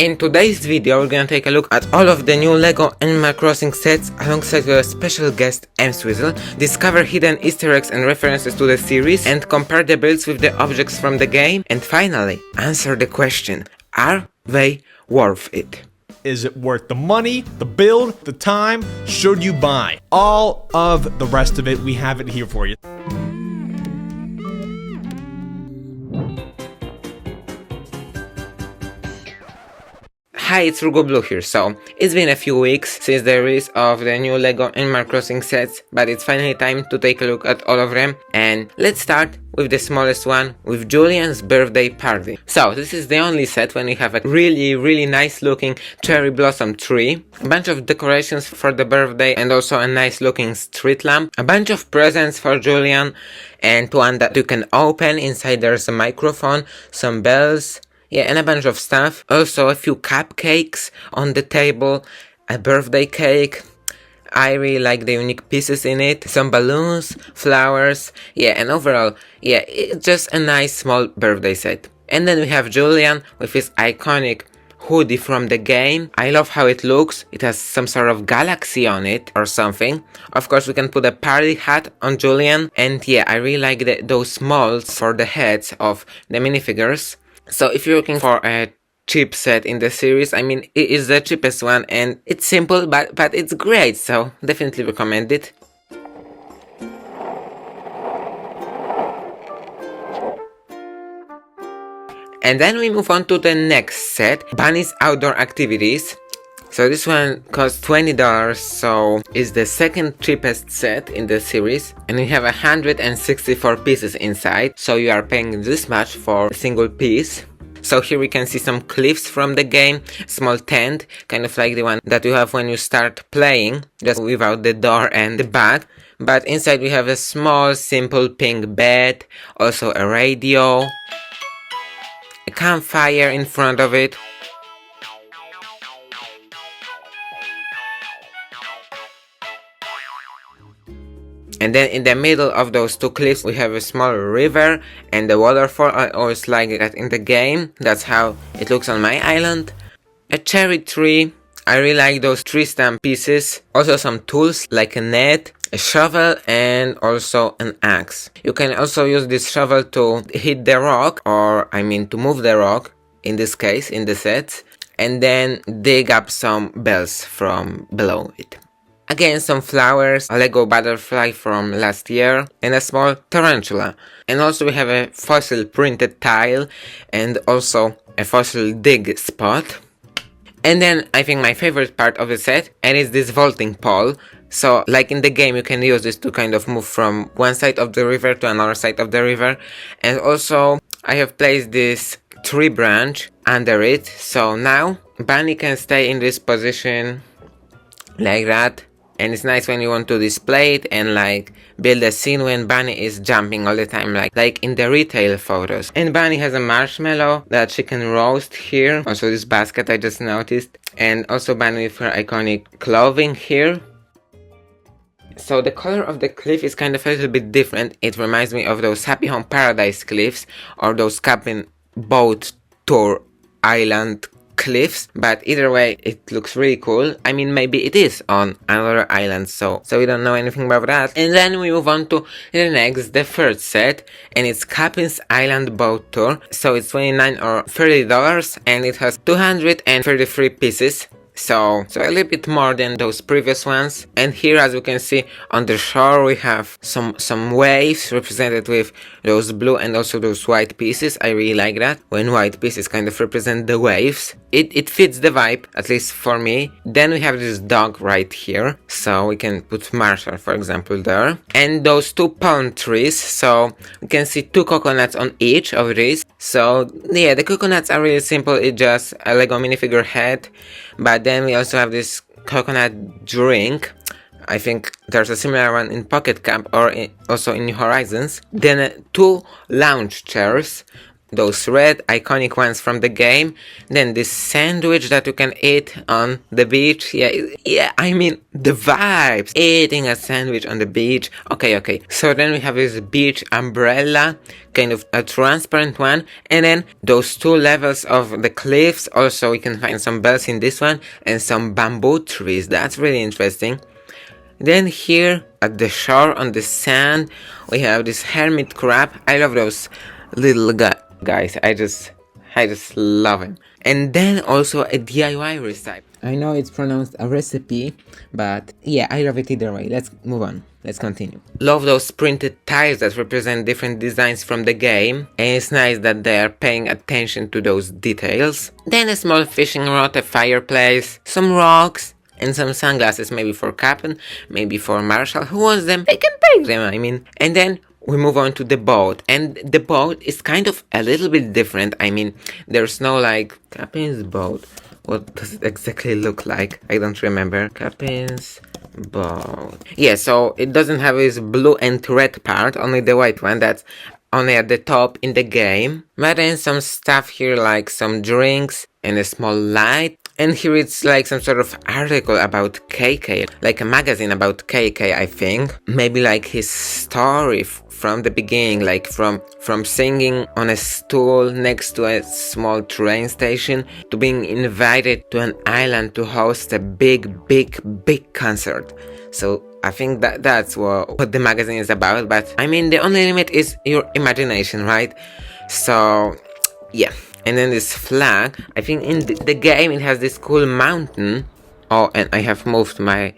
In today's video, we're gonna take a look at all of the new LEGO Animal Crossing sets alongside with a special guest EmSwizzle, discover hidden Easter eggs and references to the series, and compare the builds with the objects from the game, and finally, answer the question, are they worth it? Is it worth the money, the build, the time? Should you buy? All of the rest of it, we have it here for you. Hi, it's Blue here. So, it's been a few weeks since the release of the new LEGO Animal Crossing sets, but it's finally time to take a look at all of them. And let's start with the smallest one, with Julian's birthday party. So, this is the only set when you have a really nice looking cherry blossom tree, a bunch of decorations for the birthday and also a nice looking street lamp, a bunch of presents for Julian, and one that you can open. Inside there's a microphone, some bells, yeah, and a bunch of stuff. Also a few cupcakes on the table, a birthday cake. I really like the unique pieces in it. Some balloons, flowers, yeah, and overall, yeah, it's just a nice small birthday set. And then we have Julian with his iconic hoodie from the game. I love how it looks. It has some sort of galaxy on it or something. Of course, we can put a party hat on Julian. And yeah, I really like those molds for the heads of the minifigures. So if you're looking for a cheap set in the series, I mean, it is the cheapest one and it's simple, but it's great, so definitely recommend it. And then we move on to the next set, Bunnie's Outdoor Activities. So this one costs $20, so it's the second cheapest set in the series, and we have 164 pieces inside, so you are paying this much for a single piece. So here we can see some cliffs from the game, small tent, kind of like the one that you have when you start playing, just without the door and the bag. But inside we have a small, simple pink bed, also a radio, a campfire in front of it. And then in the middle of those two cliffs we have a small river and a waterfall. I always like that in the game. That's how it looks on my island. A cherry tree. I really like those tree stamp pieces. Also some tools like a net, a shovel, and also an axe. You can also use this shovel to hit the rock, or I mean to move the rock, in this case, in the set, and then dig up some bells from below it. Again, some flowers, a Lego butterfly from last year, and a small tarantula. And also we have a fossil printed tile, and also a fossil dig spot. And then I think my favorite part of the set, and is this vaulting pole. So like in the game you can use this to kind of move from one side of the river to another side of the river. And also I have placed this tree branch under it, so now Bunnie can stay in this position like that. And it's nice when you want to display it and like build a scene when Bunnie is jumping all the time, like in the retail photos. And Bunnie has a marshmallow that she can roast here. Also this basket I just noticed. And also Bunnie with her iconic clothing here. So the color of the cliff is kind of a little bit different. It reminds me of those Happy Home Paradise cliffs or those Kapp'n boat tour island cliffs, but either way it looks really cool. I mean, maybe it is on another island, so we don't know anything about that. And then we move on to the next, the third set, and it's Kapp'n's Island Boat Tour. So it's $29 or $30 and it has 233 pieces. So a little bit more than those previous ones. And here, as you can see on the shore, we have some waves represented with those blue and also those white pieces. I really like that when white pieces kind of represent the waves. It fits the vibe, at least for me. Then we have this dog right here, so we can put Marshall, for example, there. And those two palm trees, so we can see two coconuts on each of these. So yeah, the coconuts are really simple. It's just a Lego minifigure head. But then we also have this coconut drink. I think there's a similar one in Pocket Camp or also in New Horizons. Then two lounge chairs. those red iconic ones from the game. Then this sandwich that you can eat on the beach. Yeah, I mean the vibes. Eating a sandwich on the beach. Okay. So then we have this beach umbrella, kind of a transparent one, and then those 2 levels of the cliffs. Also, we can find some bells in this one and some bamboo trees. That's really interesting. Then here at the shore on the sand, we have this hermit crab. I love those little guys. I just love him. And then also a DIY recipe. I know it's pronounced a recipe, but yeah, I love it either way. Let's move on. Let's continue. Love those printed tiles that represent different designs from the game. And it's nice that they are paying attention to those details. Then a small fishing rod, a fireplace, some rocks, and some sunglasses, maybe for Kapp'n, maybe for Marshall. Who wants them? They can take them, I mean. And then we move on to the boat. And the boat is kind of a little bit different. I mean, there's no like Kapp'n's boat. What does it exactly look like? I don't remember. Kapp'n's boat. Yeah, so it doesn't have this blue and red part, only the white one. That's only at the top in the game. But then some stuff here like some drinks and a small light. And here it's like some sort of article about KK, like a magazine about KK, I think. Maybe like his story from the beginning, like from singing on a stool next to a small train station to being invited to an island to host a big concert. So I think that's what the magazine is about. But I mean, the only limit is your imagination, right? So yeah. And then this flag, I think in the game it has this cool mountain. Oh, and I have moved my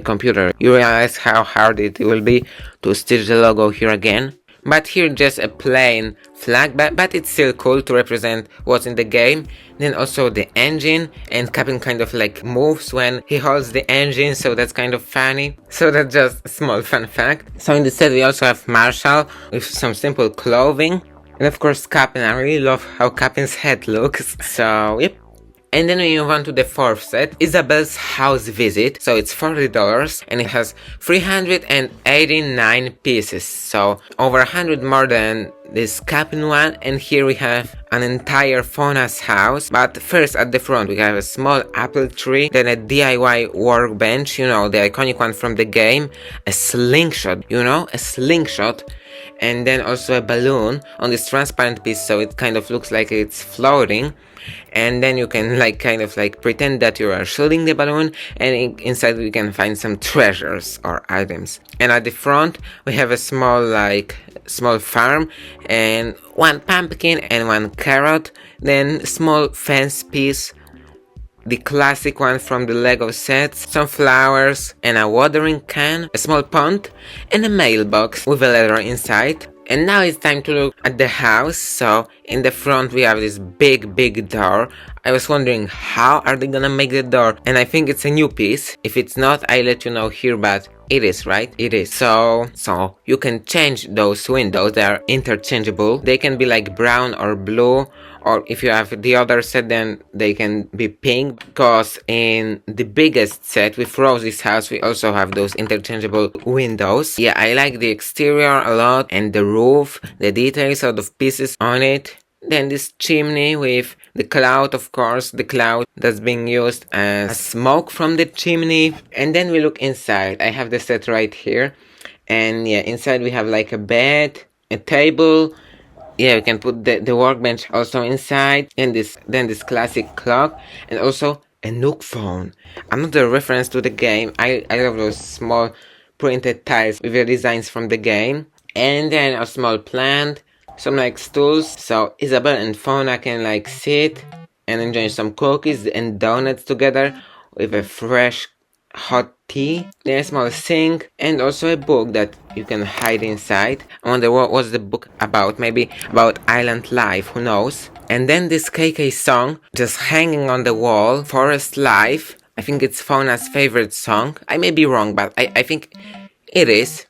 computer. You realize how hard it will be to stitch the logo here again. But here just a plain flag, but it's still cool to represent what's in the game. Then also the engine, and Kapp'n kind of like moves when he holds the engine, so that's kind of funny. So that's just a small fun fact. So in the set we also have Marshall with some simple clothing. And of course Kapp'n. I really love how Kapp'n's head looks. So yep. And then we move on to the 4th set, Isabelle's house visit. So it's $40 and it has 389 pieces. So over 100 more than this Kapp'n one. And here we have an entire Fauna's house. But first at the front we have a small apple tree, then a DIY workbench, you know, the iconic one from the game, a slingshot, and then also a balloon on this transparent piece, so it kind of looks like it's floating. And then you can like kind of like pretend that you are shooting the balloon, and inside you can find some treasures or items. And at the front we have a small farm and 1 pumpkin and 1 carrot, then small fence piece, the classic one from the Lego sets, some flowers and a watering can, a small pond and a mailbox with a letter inside. And now it's time to look at the house. So in the front we have this big door. I was wondering how are they gonna make the door, and I think it's a new piece. If it's not, I'll let you know here, but it is, right? It is. So you can change those windows. They are interchangeable. They can be like brown or blue, or if you have the other set then they can be pink, because in the biggest set with Rosie's house we also have those interchangeable windows. Yeah, I like the exterior a lot, and the roof, the details of the pieces on it. Then this chimney with the cloud, of course, the cloud that's being used as smoke from the chimney. And then we look inside. I have the set right here, and yeah, inside we have like a bed, a table. Yeah, we can put the workbench also inside, and then this classic clock, and also a Nook phone. Another reference to the game. I love those small printed tiles with the designs from the game. And then a small plant, some like stools, so Isabelle and Fauna can like sit and enjoy some cookies and donuts together with a fresh hot tea. Then a small sink, and also a book that you can hide inside. I wonder what was the book about, maybe about island life, who knows. And then this KK song just hanging on the wall, Forest Life. I think it's Fauna's favorite song. I may be wrong, but I think it is.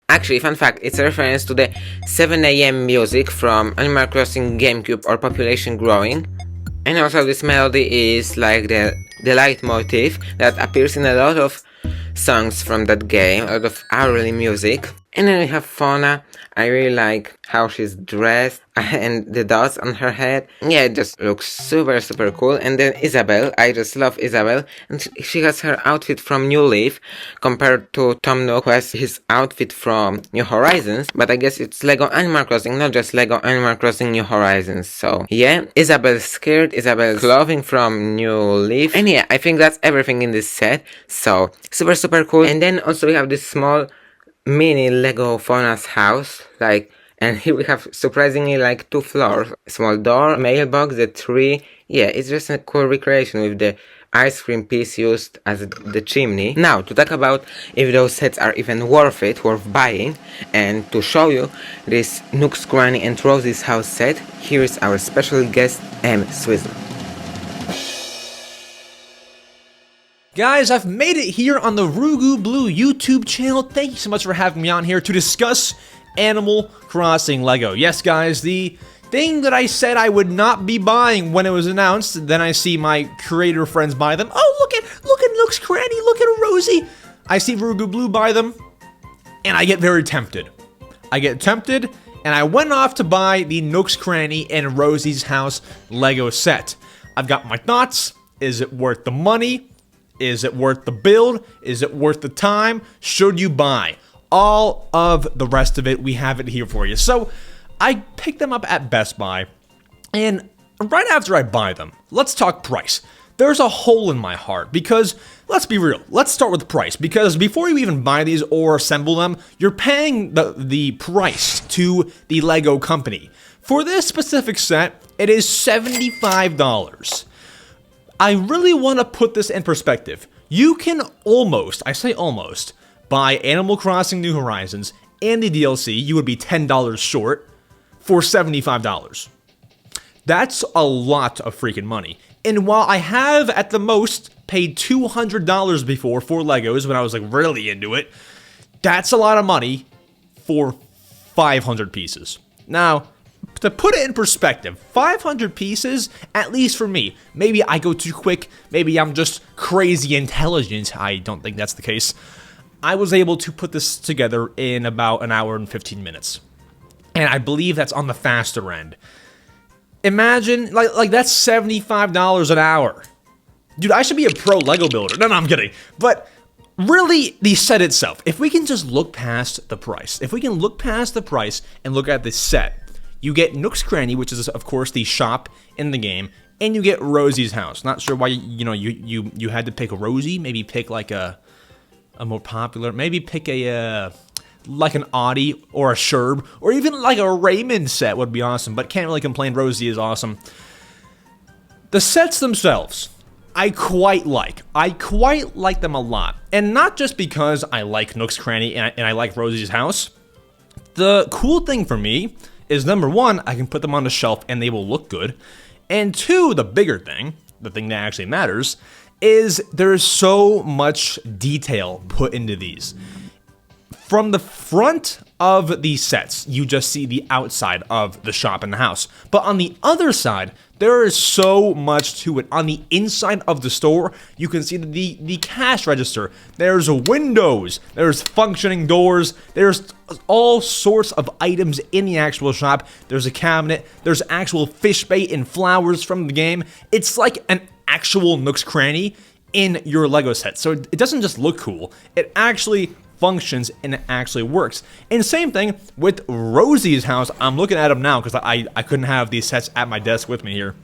Actually, fun fact, it's a reference to the 7 AM music from Animal Crossing GameCube or Population Growing. And also this melody is like the leitmotif that appears in a lot of songs from that game, a lot of hourly music. And then we have Fauna. I really like how she's dressed and the dots on her head. Yeah, it just looks super, super cool. And then Isabelle. I just love Isabelle. And she has her outfit from New Leaf compared to Tom Nook, who has his outfit from New Horizons. But I guess it's Lego Animal Crossing, not just Lego Animal Crossing New Horizons. So yeah, Isabelle's skirt, Isabelle's clothing from New Leaf. And yeah, I think that's everything in this set. So super, super cool. And then also we have this small mini Lego Fauna's house, and here we have surprisingly like 2 floors, small door, mailbox, the tree. Yeah, it's just a cool recreation with the ice cream piece used as the chimney. Now, to talk about if those sets are even worth buying, and to show you this Nooks, Cranny and Rosie's house set, here is our special guest, EmSwizzle. Guys, I've made it here on the Rugu Blue YouTube channel. Thank you so much for having me on here to discuss Animal Crossing Lego. Yes, guys, the thing that I said I would not be buying when it was announced, then I see my creator friends buy them. Oh, look at Nooks, Cranny, look at Rosie. I see Rugu Blue buy them, and I get very tempted. And I went off to buy the Nooks, Cranny, and Rosie's house Lego set. I've got my thoughts. Is it worth the money? Is it worth the build? Is it worth the time? Should you buy? All of the rest of it, we have it here for you. So, I picked them up at Best Buy, and right after I buy them, let's talk price. There's a hole in my heart, because, let's be real, let's start with the price, because before you even buy these or assemble them, you're paying the price to the Lego company. For this specific set, it is $75. I really want to put this in perspective. You can almost, I say almost, buy Animal Crossing New Horizons and the DLC, you would be $10 short, for $75. That's a lot of freaking money. And while I have, at the most, paid $200 before for Legos when I was like really into it, that's a lot of money for 500 pieces. Now, to put it in perspective, 500 pieces, at least for me, maybe I go too quick, maybe I'm just crazy intelligent, I don't think that's the case. I was able to put this together in about an hour and 15 minutes. And I believe that's on the faster end. Imagine, like that's $75 an hour. Dude, I should be a pro Lego builder. No, I'm kidding. But really, the set itself, if we can just look past the price, and look at the set, you get Nooks, Cranny, which is, of course, the shop in the game, and you get Rosie's house. Not sure why, you had to pick Rosie. Maybe pick, like, a more popular... Maybe pick like an Audi or a Sherb, or even, like, a Raymond set would be awesome, but can't really complain. Rosie is awesome. The sets themselves, I quite like. I quite like them a lot. And not just because I like Nooks, Cranny, and I like Rosie's house. The cool thing for me is, number one, I can put them on the shelf and they will look good. And two, the bigger thing, the thing that actually matters, is there's so much detail put into these. From the front of these sets, you just see the outside of the shop and the house. But on the other side, there is so much to it. On the inside of the store, you can see the cash register. There's windows. There's functioning doors. There's all sorts of items in the actual shop. There's a cabinet. There's actual fish bait and flowers from the game. It's like an actual Nooks, Cranny in your Lego set. So it doesn't just look cool. It actually functions and it actually works. And same thing with Rosie's house. I'm looking at them now because I couldn't have these sets at my desk with me here.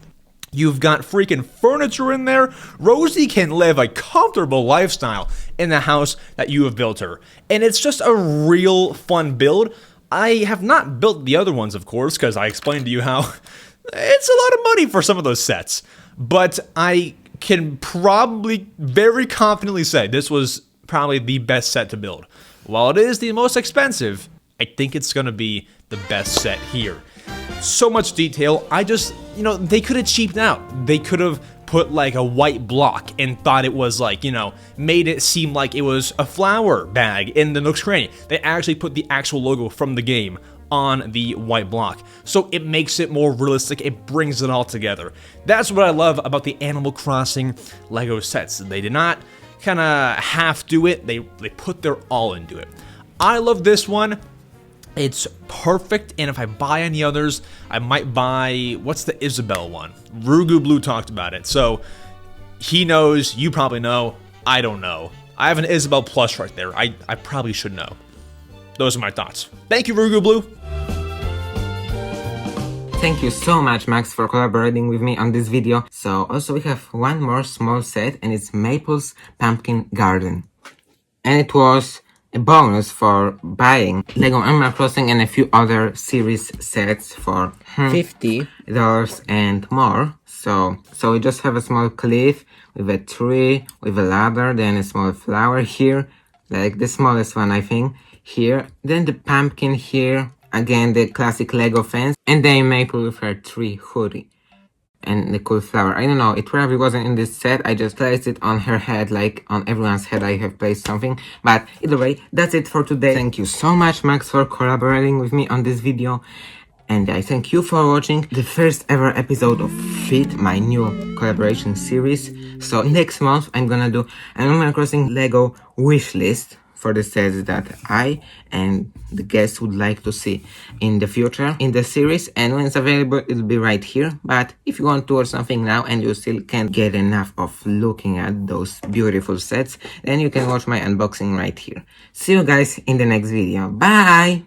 You've got freaking furniture in there. Rosie can live a comfortable lifestyle in the house that you have built her. And it's just a real fun build. I have not built the other ones, of course, because I explained to you how it's a lot of money for some of those sets. But I can probably very confidently say this was probably the best set to build. While it is the most expensive, I think it's gonna be the best set here. So much detail. I just, they could have cheaped out. They could have put like a white block and thought it was like, made it seem like it was a flower bag in the Nooks, Cranny. They actually put the actual logo from the game on the white block. So it makes it more realistic. It brings it all together. That's what I love about the Animal Crossing Lego sets. They did not kind of half do it. They put their all into it. I love this one. It's perfect, and if I buy any others, I might buy, what's the Isabelle one? Rugu Blue talked about it, so he knows, you probably know, I don't know. I have an Isabelle plush right there. I probably should know. Those are my thoughts. Thank you, Rugu Blue. Thank you so much, Max, for collaborating with me on this video. So also we have one more small set, and it's Maple's Pumpkin Garden. And it was a bonus for buying Lego Animal Crossing and a few other series sets for $50 and more. So we just have a small cliff with a tree, with a ladder, then a small flower here, like the smallest one I think, here. Then the pumpkin here, again the classic Lego fence, and then Maple with her tree hoodie. And the cool flower. I don't know, it probably wasn't in this set, I just placed it on her head, like on everyone's head I have placed something. But either way, that's it for today. Thank you so much, Max, for collaborating with me on this video. And I thank you for watching the first ever episode of Fit, my new collaboration series. So next month I'm gonna do an Animal Crossing Lego wish list for the sets that I and the guests would like to see in the future in the series, and when it's available it'll be right here. But if you want to watch something now and you still can't get enough of looking at those beautiful sets, then you can watch my unboxing right here. See you guys in the next video. Bye!